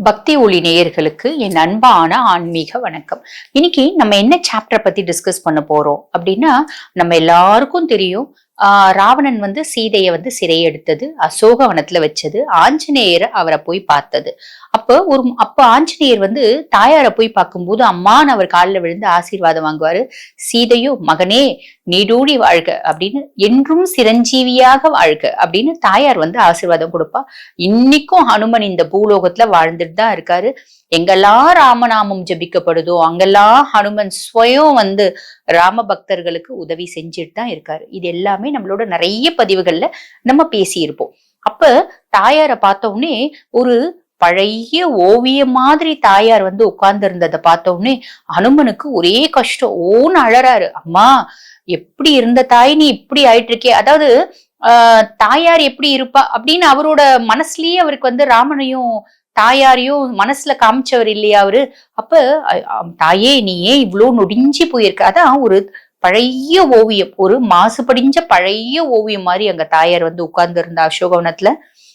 பக்தி ஒளி நேயர்களுக்கு என் அன்பான ஆன்மீக வணக்கம். இன்னைக்கு நம்ம என்ன சாப்டர் பத்தி டிஸ்கஸ் பண்ண போறோம் அப்படின்னா, நம்ம எல்லாருக்கும் தெரியும். ராவணன் சீதையை சிறையெடுத்தது, அசோகவனத்துல வச்சது, ஆஞ்சநேயர் அவரை போய் பார்த்தது. அப்ப ஆஞ்சநேயர் தாயாரை போய் பார்க்கும்போது அம்மான்னு அவர் காலில் விழுந்து ஆசீர்வாதம் வாங்குவாரு. சீதையோ மகனே நீடூழி வாழ்க அப்படின்னு, என்றும் சிரஞ்சீவியாக வாழ்க அப்படின்னு தாயார் ஆசீர்வாதம் கொடுப்பா. இன்னைக்கும் ஹனுமன் இந்த பூலோகத்துல வாழ்ந்துட்டு தான் இருக்காரு. எங்கெல்லாம் ராமநாமம் ஜபிக்கப்படுதோ அங்கெல்லாம் ஹனுமன் ஸ்வயம் ராம பக்தர்களுக்கு உதவி செஞ்சுட்டு தான் இருக்காரு. இது எல்லாமே நம்மளோட நிறைய பதிவுகள்ல நம்ம பேசி இருப்போம். அப்ப தாயாரை பார்த்த உடனே ஒரு பழைய ஓவியம் மாதிரி தாயார் உட்கார்ந்து இருந்ததை பார்த்த உடனே ஹனுமனுக்கு ஒரே கஷ்டம். ஓன்னு அழறாரு. அம்மா, எப்படி இருந்த தாய் நீ இப்படி ஆயிட்டு இருக்கே. அதாவது தாயார் எப்படி இருப்பா அப்படின்னு அவரோட மனசுலயே அவருக்கு ராமனையும் தாயாரையும் மனசுல காமிச்சவர் இல்லையா அவரு. அப்ப தாயே நீ ஏன் இவ்வளவு நொடிஞ்சு போயிருக்க. அதான் ஒரு பழைய ஓவியம், ஒரு மாசுபடிஞ்ச பழைய ஓவியம் மாதிரி அங்க தாயார் உட்கார்ந்து இருந்தா அசோகவனத்துல.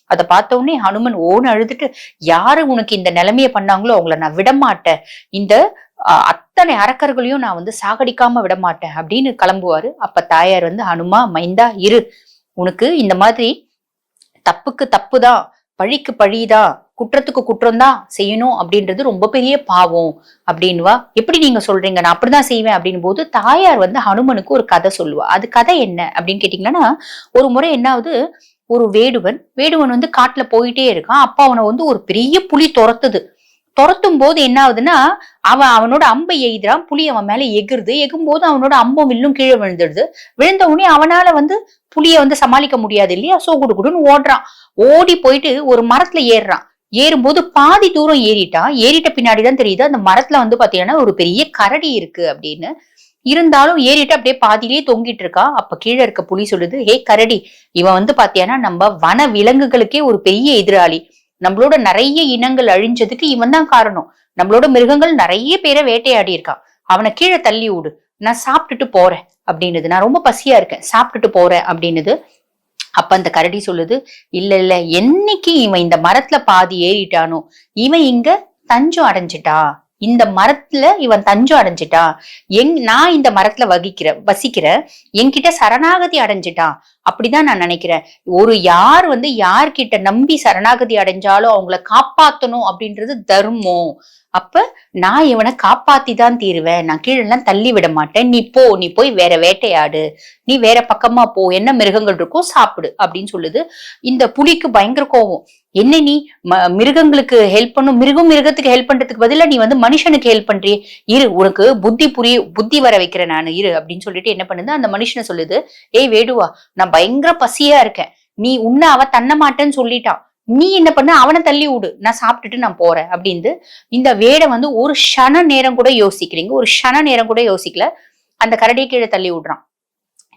அதை பார்த்த உடனே ஹனுமன் ஓன்னு அழுதுட்டு, யாரு உனக்கு இந்த நிலைமைய பண்ணாங்களோ அவங்கள நான் விடமாட்டேன், இந்த அத்தனை அரக்கர்களையும் நான் சாகடிக்காம விடமாட்டேன் அப்படின்னு கிளம்புவாரு. அப்ப தாயார் ஹனுமா மைந்தா இரு, உனக்கு இந்த மாதிரி தப்புக்கு தப்புதான், பழிக்கு பழிதான், குற்றத்துக்கு குற்றம் தான் செய்யணும் அப்படின்றது ரொம்ப பெரிய பாவம் அப்படின்வா. எப்படி நீங்க சொல்றீங்க, நான் அப்படிதான் செய்வேன் அப்படின்னு போது தாயார் ஹனுமனுக்கு ஒரு கதை சொல்லுவா. அது கதை என்ன அப்படின்னு கேட்டீங்கன்னா, ஒரு முறை என்னாவது, ஒரு வேடுவன் காட்டுல போயிட்டே இருக்கான். அப்ப அவனை ஒரு பெரிய புலி துரத்தும் போது என்ன ஆகுதுன்னா, அவனோட அம்பை எய்துறான். புலி அவன் மேல எகும்போது அவனோட அம்பும் வில்லும் கீழே விழுந்த உடனே அவனால புலிய சமாளிக்க முடியாது இல்லையா. சோ குடுன்னு ஓடுறான். ஓடி போயிட்டு ஒரு மரத்துல ஏறும்போது பாதி தூரம் ஏறிட்ட பின்னாடிதான் தெரியுது அந்த மரத்துல பாத்தீங்கன்னா ஒரு பெரிய கரடி இருக்கு அப்படின்னு. இருந்தாலும் ஏறிட்டு அப்படியே பாதியிலேயே தொங்கிட்டு இருக்கா. அப்ப கீழே இருக்க புலி சொல்லுது, ஹே கரடி, இவன் பாத்தியானா நம்ம வன விலங்குகளுக்கே ஒரு பெரிய எதிராளி. நம்மளோட நிறைய இனங்கள் அழிஞ்சதுக்கு இவன் தான் காரணம். நம்மளோட மிருகங்கள் நிறைய பேரை வேட்டையாடி இருக்கான். அவனை கீழே தள்ளி விடு, நான் சாப்பிட்டுட்டு போறேன் அப்படின்னுது. நான் ரொம்ப பசியா இருக்கேன், சாப்பிட்டுட்டு போறேன் அப்படின்னுது. அப்ப அந்த கரடி சொல்லுது, இல்ல என்னைக்கு இவன் இந்த மரத்துல பாதி ஏறிட்டானோ இவன் இங்க தஞ்சம் அடைஞ்சிட்டான். இந்த மரத்துல இவன் தஞ்சம் அடைஞ்சிட்டான். நான் இந்த மரத்துல வசிக்கிறேன், என்கிட்ட சரணாகதி அடைஞ்சிட்டான் அப்படிதான் நான் நினைக்கிறேன். ஒரு யார்கிட்ட நம்பி சரணாகதி அடைஞ்சாலும் அவங்கள காப்பாத்தணும் அப்படின்றது தர்மம். அப்ப நான் இவனை காப்பாத்தி தான் தீருவேன், நான் கீழெல்லாம் தள்ளி விட மாட்டேன். நீ போய் வேற வேட்டையாடு, நீ வேற பக்கமா போ, என்ன மிருகங்கள் இருக்கோ சாப்பிடு அப்படின்னு சொல்லுது. இந்த புலிக்கு பயங்கர கோபம். என்ன நீ மிருகங்களுக்கு ஹெல்ப் பண்ணும், மிருகத்துக்கு ஹெல்ப் பண்றதுக்கு பதிலா நீ மனுஷனுக்கு ஹெல்ப் பண்றியே, இரு உனக்கு புத்தி வர வைக்கிறேன் நான், இரு அப்படின்னு சொல்லிட்டு என்ன பண்ணுது, அந்த மனுஷனை சொல்லுது, ஏய் வேடுவா, நான் பயங்கர பசியா இருக்கேன், நீ உன்ன அவ தண்ண மாட்டேன்னு சொல்லிட்டான், நீ என்ன பண்ண, அவனை தள்ளி விடு, நான் சாப்பிட்டுட்டு நான் போறேன் அப்படின்னு. இந்த வேடை ஒரு க்ஷண நேரம் கூட யோசிக்கிறீங்க, ஒரு க்ஷண நேரம் கூட யோசிக்கல. அந்த கரடியை கீழே தள்ளி விடுறான்.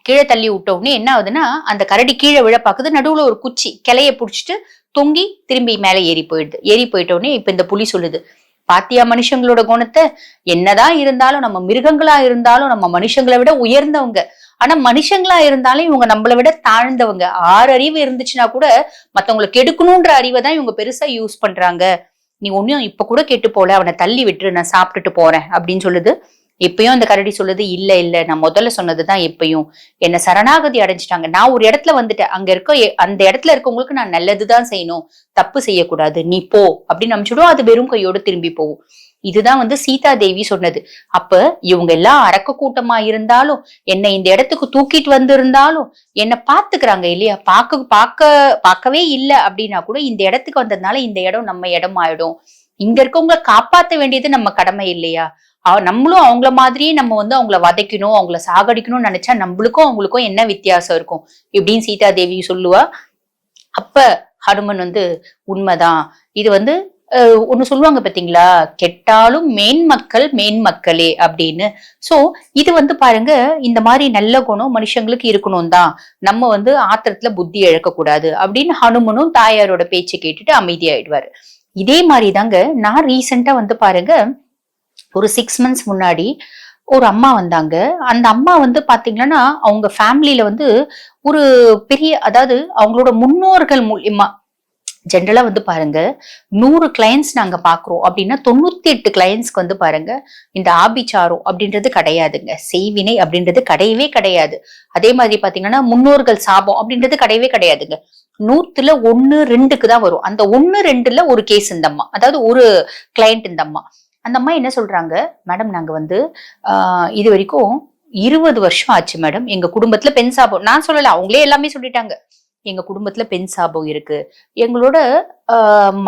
கீழே தள்ளி விட்ட உடனே என்ன ஆகுதுன்னா, அந்த கரடி கீழே விழ பாக்குது. நடுவுல ஒரு குச்சி கிளைய புடிச்சிட்டு தொங்கி திரும்பி மேல ஏறி போயிட்ட உடனே இப்ப இந்த புலி சொல்லுது, பாத்தியா மனுஷங்களோட குணத்தை, என்னதான் இருந்தாலும் நம்ம மிருகங்களா இருந்தாலும் நம்ம மனுஷங்களை விட உயர்ந்தவங்க, ஆனா மனுஷங்களா இருந்தாலும் இவங்க நம்மளை விட தாழ்ந்தவங்க. 6 அறிவு இருந்துச்சுன்னா கூட மத்தவங்களை கெடுக்கணும்ன்ற அறிவை தான் இவங்க பெருசா யூஸ் பண்றாங்க. நீ ஒன்னும் இப்ப கூட கெட்டு போல, அவனை தள்ளி விட்டுரு, நான் சாப்பிட்டுட்டு போறேன் அப்படின்னு சொல்லுது. இப்பயும் அந்த கரடி சொல்லுது, இல்ல நான் முதல்ல சொன்னதுதான், எப்பயும் என்ன சரணாகதி அடைஞ்சிட்டாங்க, நான் ஒரு இடத்துல வந்துட்டேன், அந்த இடத்துல இருக்கவங்களுக்கு நான் நல்லதுதான் செய்யணும், தப்பு செய்யக்கூடாது, நீ போ அப்படின்னு அனுப்பிச்சுடும். அது வெறும் கையோடு திரும்பி போகும். இதுதான் சீதா தேவி சொன்னது. அப்ப இவங்க எல்லாம் அரக்க கூட்டமா இருந்தாலும், என்னை இந்த இடத்துக்கு தூக்கிட்டு வந்திருந்தாலும் என்ன பாத்துக்கிறாங்க இல்லையா. பார்க்கவே இல்லை அப்படின்னா கூட இந்த இடத்துக்கு வந்ததுனால இந்த இடம் நம்ம இடம் ஆயிடும். இங்க இருக்கவங்களை காப்பாத்த வேண்டியது நம்ம கடமை இல்லையா. நம்மளும் அவங்கள மாதிரியே நம்ம அவங்கள வதைக்கணும், அவங்கள சாகடிக்கணும்னு நினைச்சா நம்மளுக்கும் அவங்களுக்கும் என்ன வித்தியாசம் இருக்கும் இப்படின்னு சீதா தேவி சொல்லுவா. அப்ப ஹனுமன் உண்மைதான், இது ஒண்ணு சொல்லுவாங்க பாத்தீங்களா, கெட்டாலும் மேன்மக்களே அப்படின்னு. சோ இது பாருங்க, இந்த மாதிரி நல்ல குணம் மனுஷங்களுக்கு இருக்கணும் தான், நம்ம ஆத்திரத்துல புத்தி இழக்க கூடாது அப்படின்னு ஹனுமனும் தாயாரோட பேச்சு கேட்டுட்டு அமைதியாயிடுவாரு. இதே மாதிரிதாங்க நான் ரீசெண்டா பாருங்க, ஒரு 6 months முன்னாடி ஒரு அம்மா வந்தாங்க. அந்த அம்மா பாத்தீங்கன்னா அவங்க ஃபேமிலியில ஒரு பெரிய, அதாவது அவங்களோட முன்னோர்கள் மூலியமா ஜென்ரலா வந்து பாருங்க, 100 கிளையன்ட்ஸ் நாங்க பாக்குறோம் அப்படின்னா 98 கிளையன்ட்ஸ்க்கு வந்து பாருங்க இந்த ஆபிச்சாரம் அப்படின்றது கிடையாதுங்க. செய்வினை அப்படின்றது கிடையவே கிடையாது. அதே மாதிரி பாத்தீங்கன்னா முன்னோர்கள் சாபம் அப்படின்றது கிடையவே கிடையாதுங்க. 100ல 1, 2க்கு தான் வரும். அந்த 1, 2ல ஒரு கேஸ் இந்த அம்மா, அதாவது ஒரு கிளையண்ட் இந்த அம்மா. அந்த அம்மா என்ன சொல்றாங்க, மேடம் நாங்க வந்து இது வரைக்கும் 20 வருஷம் ஆச்சு மேடம். எங்க குடும்பத்துல பெண் சாபம், நான் சொல்லல, அவங்களே எல்லாமே சொல்லிட்டாங்க. எங்க குடும்பத்துல பெண் சாபம் இருக்கு. எங்களோட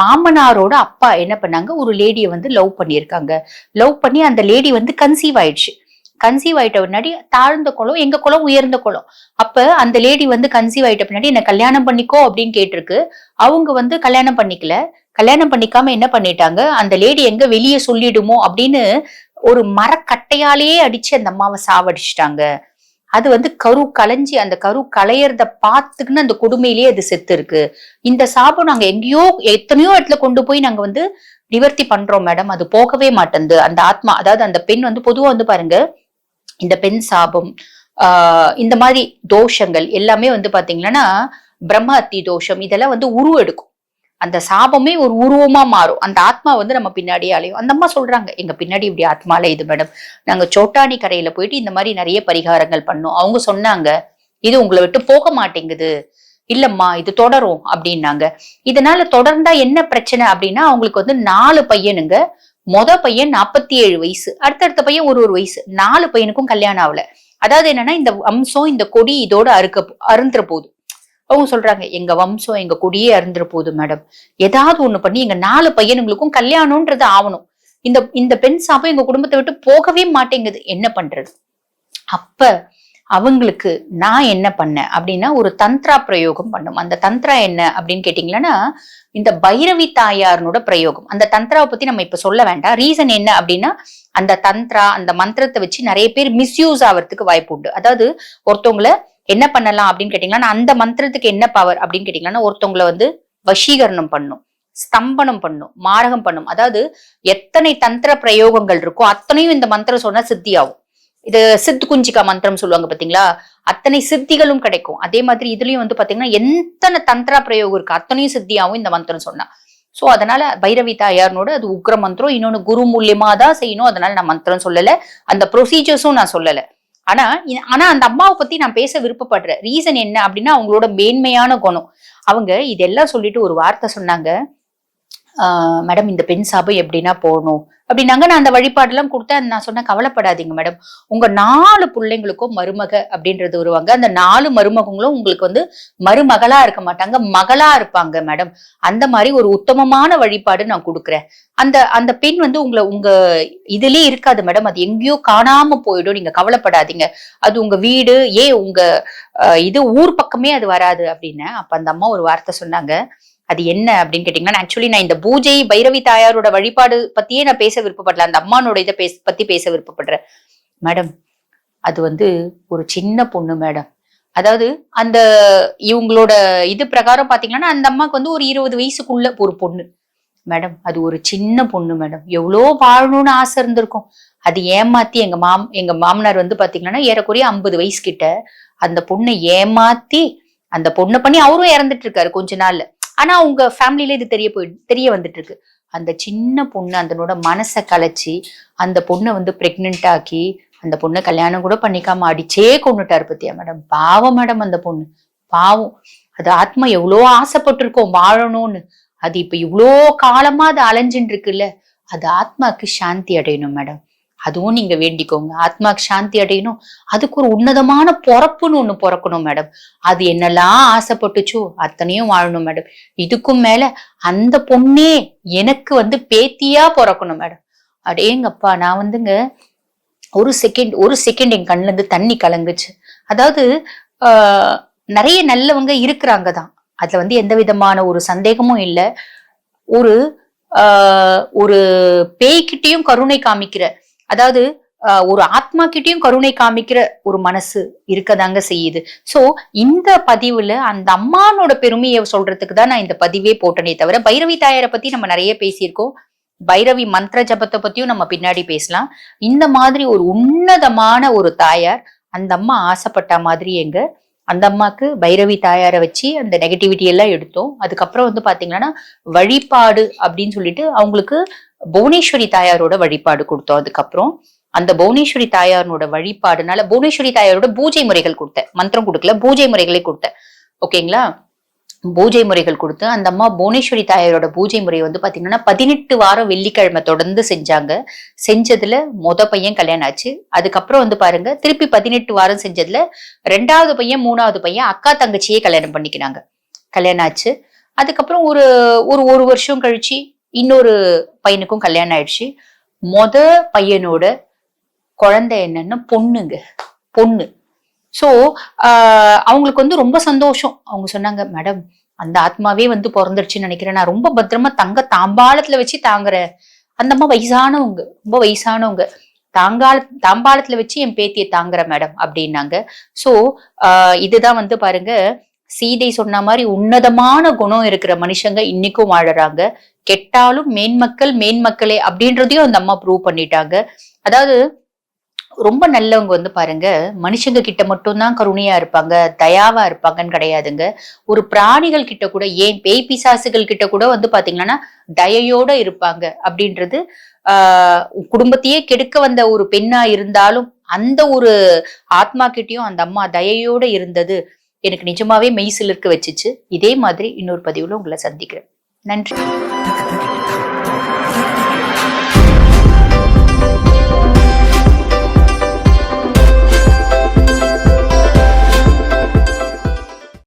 மாமனாரோட அப்பா என்ன பண்ணாங்க, ஒரு லேடிய வந்து லவ் பண்ணியிருக்காங்க. லவ் பண்ணி அந்த லேடி வந்து கன்சீவ் ஆயிடுச்சு. கன்சீவ் ஆயிட்ட பின்னாடி தாழ்ந்த குலம், எங்க குலம் உயர்ந்த குலம். அப்ப அந்த லேடி வந்து கன்சீவ் ஆயிட்ட பின்னாடி என்ன கல்யாணம் பண்ணிக்கோ அப்படின்னு கேட்டிருக்கு. அவங்க வந்து கல்யாணம் பண்ணிக்கல. கல்யாணம் பண்ணிக்காம என்ன பண்ணிட்டாங்க, அந்த லேடி எங்க வெளியே சொல்லிடுமோ அப்படின்னு ஒரு மரக்கட்டையாலேயே அடிச்சு அந்த அம்மாவை சாவடிச்சிட்டாங்க. அது வந்து கரு களைஞ்சி அந்த கரு களையறத பார்த்துக்குன்னு அந்த கொடுமையிலேயே அது செத்து இருக்கு. இந்த சாபம் நாங்க எங்கேயோ எத்தனையோ இடத்துல கொண்டு போய் நாங்க வந்து நிவர்த்தி பண்றோம் மேடம். அது போகவே மாட்டேங்குது. அந்த ஆத்மா, அதாவது அந்த பெண் வந்து பொதுவா வந்து பாருங்க, இந்த பெண் சாபம் இந்த மாதிரி தோஷங்கள் எல்லாமே வந்து பாத்தீங்கன்னா பிரம்ம அத்தி தோஷம் இதெல்லாம் வந்து உருவெடுக்கும். எடுக்கும். அந்த சாபமே ஒரு உருவமா மாறும். அந்த ஆத்மா வந்து நம்ம பின்னாடியே அலையும். அந்த அம்மா சொல்றாங்க, எங்க பின்னாடி இப்படி ஆத்மால இது மேடம். நாங்க சோட்டானி கரையில போயிட்டு இந்த மாதிரி நிறைய பரிகாரங்கள் பண்ணோம். அவங்க சொன்னாங்க, இது உங்களை விட்டு போக மாட்டேங்குது. இல்லம்மா இது தொடரும் அப்படின்னாங்க. இதனால தொடர்ந்தா என்ன பிரச்சனை அப்படின்னா, அவங்களுக்கு வந்து 4 பையனுங்க. பையன் 47 வயசு, அடுத்தடுத்த பையன் ஒரு வயசு. 4 பையனுக்கும் கல்யாணம் ஆகல. அதாவது என்னன்னா, இந்த வம்சம் இந்த கொடி இதோட அருந்துற போகுது. அவங்க சொல்றாங்க, எங்க வம்சம் எங்க கொடியே அருந்துற போகுது மேடம். ஏதாவது ஒண்ணு பண்ணி எங்க 4 பையனுங்களுக்கும் கல்யாணம்ன்றது ஆகணும். இந்த இந்த பெண் சாபம் எங்க குடும்பத்தை விட்டு போகவே மாட்டேங்குது. என்ன பண்றது? அப்ப அவங்களுக்கு நான் என்ன பண்ணேன் அப்படின்னா, ஒரு தந்த்ரா பிரயோகம் பண்ணும். அந்த தந்த்ரா என்ன அப்படின்னு கேட்டீங்கன்னா, இந்த பைரவி தாயாரனோட பிரயோகம். அந்த தந்த்ராவை பத்தி நம்ம இப்ப சொல்ல வேண்டாம். ரீசன் என்ன அப்படின்னா, அந்த தந்த்ரா அந்த மந்திரத்தை வச்சு நிறைய பேர் மிஸ்யூஸ் ஆகிறதுக்கு வாய்ப்பு உண்டு. அதாவது ஒருத்தவங்களை என்ன பண்ணலாம் அப்படின்னு கேட்டீங்கன்னா, அந்த மந்திரத்துக்கு என்ன பவர் அப்படின்னு கேட்டீங்கன்னா, ஒருத்தவங்களை வந்து வசீகரணம் பண்ணும், ஸ்தம்பனம் பண்ணும், மாரகம் பண்ணும். அதாவது எத்தனை தந்திர பிரயோகங்கள் இருக்கோ அத்தனையும் இந்த மந்திரம் சொன்னா சித்தி ஆகும். இது சித்து குஞ்சிகா மந்திரம் சொல்லுவாங்க பாத்தீங்களா, அத்தனை சித்திகளும் கிடைக்கும். அதே மாதிரி இதுலயும் வந்து பாத்தீங்கன்னா எத்தனை தந்திரா பிரயோகம் இருக்கு அத்தனையும் சித்தியாவும் இந்த மந்திரம் சொன்னா. சோ அதனால பைரவி தாயார்னோட அது உக்ர மந்திரம். இன்னொன்னு குரு மூலியமா தான் செய்யணும். அதனால நான் மந்திரம் சொல்லல, அந்த ப்ரொசீஜர்ஸும் நான் சொல்லல. ஆனா ஆனா அந்த அம்மாவை பத்தி நான் பேச விருப்பப்படுறேன். ரீசன் என்ன அப்படின்னா, அவங்களோட மேன்மையான குணம். அவங்க இதெல்லாம் சொல்லிட்டு ஒரு வார்த்தை சொன்னாங்க, மேடம் இந்த பெண் சாபம் எப்படின்னா போகணும் அப்படின்னாங்க. நான் அந்த வழிபாடு எல்லாம் கொடுத்தேன். நான் சொன்னேன், கவலைப்படாதீங்க மேடம், உங்க 4 பிள்ளைங்களுக்கும் மருமக அப்படின்றது வருவாங்க. அந்த 4 மருமகங்களும் உங்களுக்கு வந்து மருமகளா இருக்க மாட்டாங்க, மகளா இருப்பாங்க மேடம். அந்த மாதிரி ஒரு உத்தமமான வழிபாடு நான் கொடுக்குறேன். அந்த அந்த பெண் வந்து உங்க இதுலயே இருக்காது மேடம், அது எங்கேயோ காணாம போயிடும், நீங்க கவலைப்படாதீங்க. அது உங்க வீடு உங்க இது ஊர் பக்கமே அது வராது அப்படின்னு. அப்ப அந்த அம்மா ஒரு வார்த்தை சொன்னாங்க. அது என்ன அப்படின்னு கேட்டீங்கன்னா, ஆக்சுவலி நான் இந்த பூஜை பைரவி தாயாரோட வழிபாடு பத்தியே நான் பேச விருப்பப்படல, அந்த அம்மானோட இதை பத்தி பேச விருப்பப்படுறேன். மேடம் அது வந்து ஒரு சின்ன பொண்ணு மேடம். அதாவது அந்த இவங்களோட இது பிரகாரம் பாத்தீங்கன்னா, அந்த அம்மாக்கு வந்து ஒரு 20 வயசுக்குள்ள ஒரு பொண்ணு மேடம். அது ஒரு சின்ன பொண்ணு மேடம். எவ்வளோ வாழணும்னு ஆசை இருந்திருக்கும். அது ஏமாத்தி எங்க மாமனார் வந்து பாத்தீங்கன்னா ஏறக்குறைய 50 வயசு கிட்ட அந்த பொண்ணை ஏமாத்தி அந்த பொண்ணை பண்ணி அவரும் இறந்துட்டு இருக்காரு கொஞ்ச நாள்ல. ஆனா உங்க ஃபேமிலியில இது தெரிய வந்துட்டு இருக்கு. அந்த சின்ன பொண்ணு அதனோட மனசை கலைச்சி அந்த பொண்ணை வந்து பிரெக்னென்ட் ஆக்கி அந்த பொண்ணை கல்யாணம் கூட பண்ணிக்காம அடிச்சே கொண்டுட்டாரு பத்தியா மேடம். பாவம் மேடம், அந்த பொண்ணு பாவம். அது ஆத்மா எவ்வளோ ஆசைப்பட்டிருக்கோம் வாழணும்னு. அது இப்ப இவ்வளோ காலமா அது அலைஞ்சுட்டு இருக்குல்ல, அது ஆத்மாக்கு சாந்தி அடையணும் மேடம். அதுவும் நீங்க வேண்டிக்கோங்க, ஆத்மாக்கு சாந்தி அடையணும். அதுக்கு ஒரு உன்னதமான பொறப்புன்னு ஒண்ணு பிறக்கணும் மேடம். அது என்னெல்லாம் ஆசைப்பட்டுச்சோ அத்தனையும் வாழணும் மேடம். இதுக்கும் மேல அந்த பொண்ணே எனக்கு வந்து பேத்தியா பிறக்கணும் மேடம். அடேங்கப்பா, நான் வந்துங்க ஒரு செகண்ட் என் கண்ணுல இருந்து தண்ணி கலங்குச்சு. அதாவது நிறைய நல்லவங்க இருக்கிறாங்கதான், அதுல வந்து எந்த விதமான ஒரு சந்தேகமும் இல்லை. ஒரு பேய்கிட்டையும் கருணை காமிக்கிற, அதாவது ஒரு ஆத்மா கிட்டையும் கருணை காமிக்கிற ஒரு மனசு இருக்கதாங்க செய்யுது. சோ இந்த பதிவுல அந்த அம்மானோட பெருமையை சொல்றதுக்கு தான் நான் இந்த பதிவே போட்டனே தவிர, பைரவி தாயாரை பத்தி நம்ம நிறைய பேசியிருக்கோம். பைரவி மந்திர ஜபத்தை பத்தியும் நம்ம பின்னாடி பேசலாம். இந்த மாதிரி ஒரு உன்னதமான ஒரு தாயார், அந்த அம்மா ஆசைப்பட்ட மாதிரி எங்க அந்த அம்மாக்கு பைரவி தாயாரை வச்சு அந்த நெகட்டிவிட்டி எல்லாம் எடுத்தோம். அதுக்கப்புறம் வந்து பாத்தீங்கன்னா வழிபாடு அப்படின்னு சொல்லிட்டு அவங்களுக்கு புவனேஸ்வரி தாயாரோட வழிபாடு கொடுத்தோம். அதுக்கப்புறம் அந்த புவனேஸ்வரி தாயாரோட வழிபாடுனால புவனேஸ்வரி தாயாரோட பூஜை முறைகள் கொடுத்தேன். மந்திரம் கொடுக்கல, பூஜை முறைகளே கொடுத்தேன். ஓகேங்களா? பூஜை முறைகள் கொடுத்து அந்த அம்மா புவனேஸ்வரி தாயாரோட பூஜை முறை வந்து பாத்தீங்கன்னா 18 வாரம் வெள்ளிக்கிழமை தொடர்ந்து செஞ்சாங்க. செஞ்சதுல பையன் கல்யாணம் ஆச்சு. அதுக்கப்புறம் வந்து பாருங்க திருப்பி 18 வாரம் செஞ்சதுல 2வது பையன் 3வது பையன் அக்கா தங்கச்சியே கல்யாணம் பண்ணிக்கினாங்க. கல்யாணம் ஆச்சு. அதுக்கப்புறம் ஒரு ஒரு ஒரு வருஷம் கழிச்சு இன்னொரு பையனுக்கும் கல்யாணம் ஆயிடுச்சு. பையனோட குழந்தை என்னன்னா பொண்ணுங்க, பொண்ணு. சோ அவங்களுக்கு வந்து ரொம்ப சந்தோஷம். அவங்க சொன்னாங்க, மேடம் அந்த ஆத்மாவே வந்து பிறந்துருச்சுன்னு நினைக்கிறேன். நான் ரொம்ப பத்திரமா தங்க தாம்பாளத்துல வச்சு தாங்குறேன். அந்த அம்மா வயசானவங்க, ரொம்ப வயசானவங்க. தாம்பாளத்துல வச்சு என் பேத்தியை தாங்குற மேடம் அப்படின்னாங்க. சோ இதுதான் வந்து பாருங்க, சீதை சொன்ன மாதிரி உன்னதமான குணம் இருக்கிற மனுஷங்க இன்னைக்கும் வாழறாங்க. கெட்டாலும் மேன்மக்களே அப்படின்றதையும் அந்த அம்மா ப்ரூவ் பண்ணிட்டாங்க. அதாவது ரொம்ப நல்லவங்க வந்து பாருங்க, மனுஷங்க கிட்ட மட்டும்தான் கருணையா இருப்பாங்க, தயாவா இருப்பாங்கன்னு கிடையாதுங்க. ஒரு பிராணிகள் கிட்ட கூட, ஏன் பேய் பிசாசுகள் கிட்ட கூட வந்து பாத்தீங்கன்னா தயையோட இருப்பாங்க அப்படின்றது. குடும்பத்தையே கெடுக்க வந்த ஒரு பெண்ணா இருந்தாலும் அந்த ஒரு ஆத்மா கிட்டயும் அந்த அம்மா தயையோட இருந்தது எனக்கு நிஜமாவே மெய் சிலிர்க்க வச்சுச்சு. இதே மாதிரி இன்னொரு பதிவுல உங்களை சந்திக்கிறேன். நன்றி.